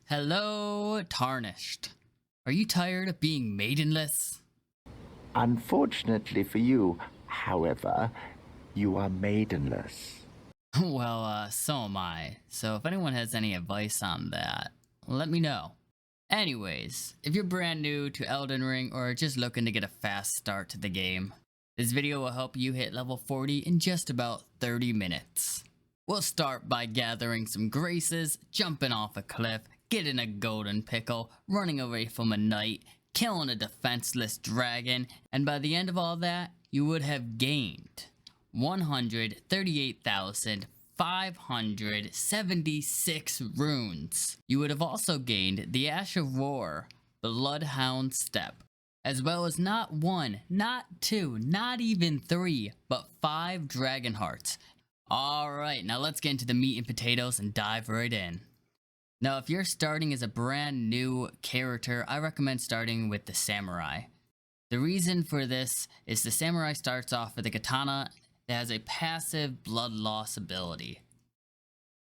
Hello, Tarnished. Are you tired of being maidenless? Unfortunately for you, however, you are maidenless. Well, so am I. So if anyone has any advice on that, let me know. Anyways, if you're brand new to Elden Ring or just looking to get a fast start to the game, this video will help you hit level 40 in just about 30 minutes. We'll start by gathering some graces, jumping off a cliff, getting a golden pickle, running away from a knight, killing a defenseless dragon, and by the end of all that, you would have gained 138,576 runes. You would have also gained the Ash of War, Bloodhound Step, as well as not one, not two, not even three, but 5 dragon hearts. Alright, now let's get into the meat and potatoes and dive right in. Now, if you're starting as a brand new character, I recommend starting with the samurai. The reason for this is the samurai starts off with a katana that has a passive blood loss ability.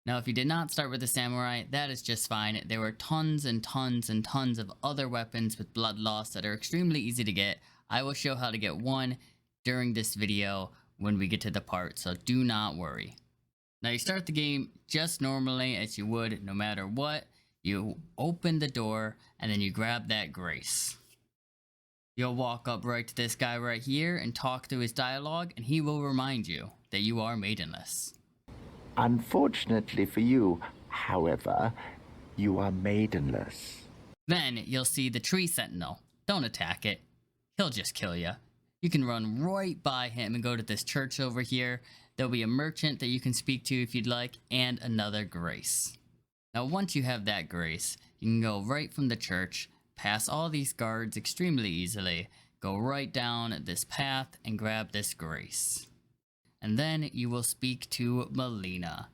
Now, if you did not start with the samurai, that is just fine. There were tons and tons and tons of other weapons with blood loss that are extremely easy to get. I will show how to get one during this video when we get to the part, so do not worry. Now you start the game just normally as you would no matter what. You open the door and then you grab that grace. You'll walk up right to this guy right here and talk through his dialogue, and he will remind you that you are maidenless. Unfortunately for you, however, you are maidenless. Then you'll see the tree sentinel. Don't attack it. He'll just kill you. You can run right by him and go to this church over here. There'll be a merchant that you can speak to if you'd like, and another grace. Now once you have that grace, you can go right from the church, pass all these guards extremely easily, go right down this path and grab this grace. And then you will speak to Melina.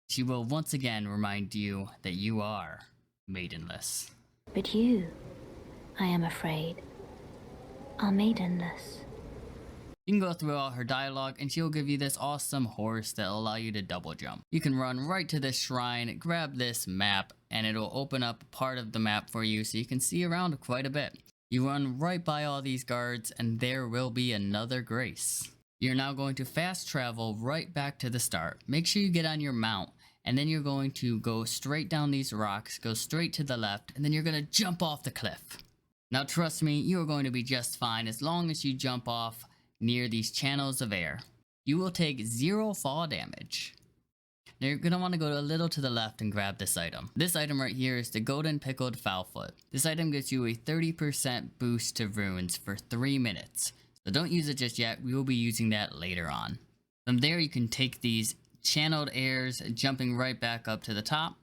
She will once again remind you that you are maidenless. But you, I am afraid, are maidenless. You can go through all her dialogue and she'll give you this awesome horse that'll allow you to double jump. You can run right to this shrine, grab this map, and it'll open up part of the map for you so you can see around quite a bit. You run right by all these guards and there will be another grace. You're now going to fast travel right back to the start. Make sure you get on your mount, and then you're going to go straight down these rocks, go straight to the left, and then you're going to jump off the cliff. Now trust me, you are going to be just fine as long as you jump off near these channels of air. You will take 0 fall damage. Now you're going to want to go a little to the left and grab this item. This item right here is the Golden Pickled Foulfoot. This item gives you a 30% boost to runes for 3 minutes. So don't use it just yet, we will be using that later on. From there you can take these channeled airs, jumping right back up to the top,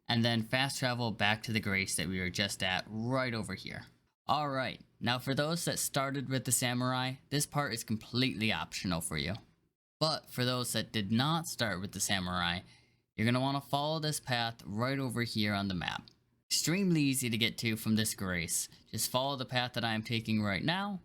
and then fast travel back to the grace that we were just at right over here. Alright, now for those that started with the samurai, this part is completely optional for you. But for those that did not start with the samurai, you're going to want to follow this path right over here on the map. Extremely easy to get to from this grace. Just follow the path that I am taking right now,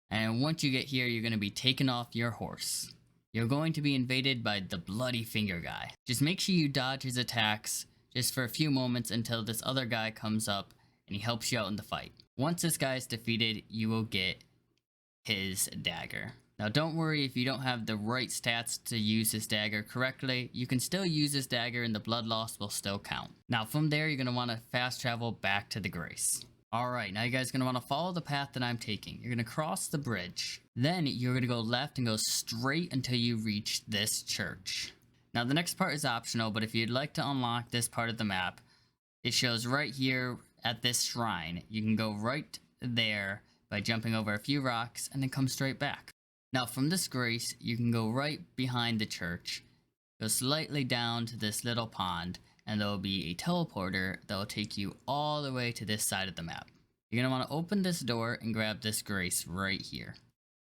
and once you get here, you're going to be taken off your horse. You're going to be invaded by the bloody finger guy. Just make sure you dodge his attacks just for a few moments until this other guy comes up and he helps you out in the fight. Once this guy is defeated, you will get his dagger. Now don't worry if you don't have the right stats to use this dagger correctly. You can still use this dagger and the blood loss will still count. Now from there, you're going to want to fast travel back to the grace. Alright, now you guys are going to want to follow the path that I'm taking. You're going to cross the bridge. Then you're going to go left and go straight until you reach this church. Now the next part is optional, but if you'd like to unlock this part of the map, it shows right here at this shrine. You can go right there by jumping over a few rocks and then come straight back. Now from this grace, you can go right behind the church, go slightly down to this little pond, and there will be a teleporter that will take you all the way to this side of the map. You're going to want to open this door and grab this grace right here.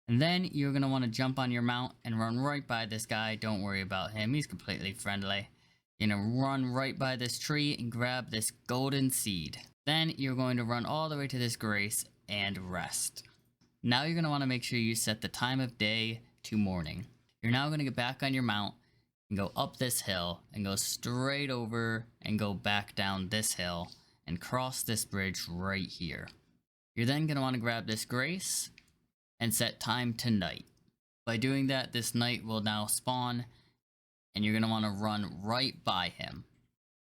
And then you're going to want to jump on your mount and run right by this guy. Don't worry about him, he's completely friendly. You're going to run right by this tree and grab this golden seed. Then you're going to run all the way to this grace and rest. Now you're going to want to make sure you set the time of day to morning. You're now going to get back on your mount and go up this hill and go straight over and go back down this hill and cross this bridge right here. You're then going to want to grab this grace and set time to night. By doing that, this knight will now spawn and you're going to want to run right by him.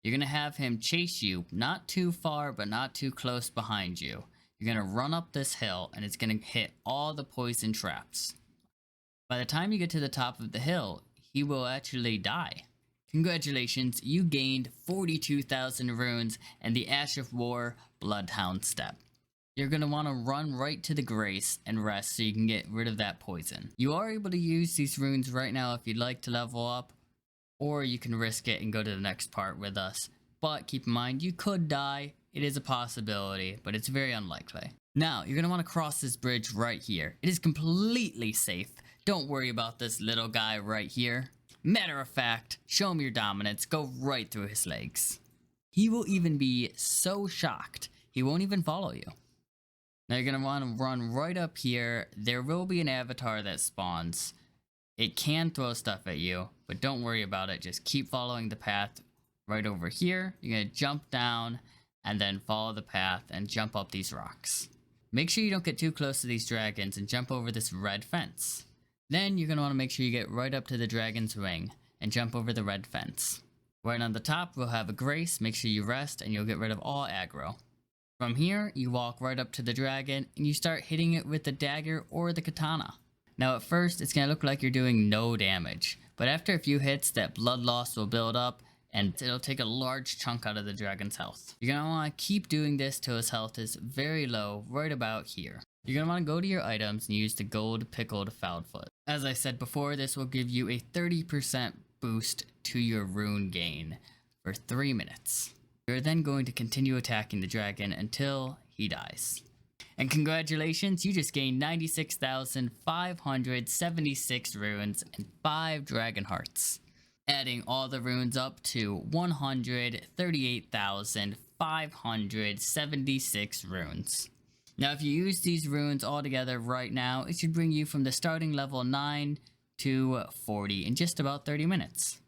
You're going to have him chase you, not too far but not too close behind you. You're going to run up this hill and it's going to hit all the poison traps. By the time you get to the top of the hill, he will actually die. Congratulations, you gained 42,000 runes and the Ash of War Bloodhound step. You're going to want to run right to the Grace and rest so you can get rid of that poison. You are able to use these runes right now if you'd like to level up, or you can risk it and go to the next part with us. But keep in mind, you could die. It is a possibility, but it's very unlikely. Now, you're going to want to cross this bridge right here. It is completely safe. Don't worry about this little guy right here. Matter of fact, show him your dominance. Go right through his legs. He will even be so shocked, he won't even follow you. Now you're going to want to run right up here. There will be an avatar that spawns. It can throw stuff at you, but don't worry about it. Just keep following the path right over here. You're going to jump down and then follow the path and jump up these rocks. Make sure you don't get too close to these dragons and jump over this red fence. Then you're going to want to make sure you get right up to the dragon's wing and jump over the red fence. Right on the top, we'll have a grace. Make sure you rest and you'll get rid of all aggro. From here, you walk right up to the dragon and you start hitting it with the dagger or the katana. Now at first, it's going to look like you're doing no damage, but after a few hits, that blood loss will build up and it'll take a large chunk out of the dragon's health. You're going to want to keep doing this till his health is very low, right about here. You're going to want to go to your items and use the gold pickled foulfoot. As I said before, this will give you a 30% boost to your rune gain for 3 minutes. You're then going to continue attacking the dragon until he dies. And congratulations, you just gained 96,576 runes and 5 dragon hearts. Adding all the runes up to 138,576 runes. Now if you use these runes all together right now, it should bring you from the starting level 9 to 40 in just about 30 minutes.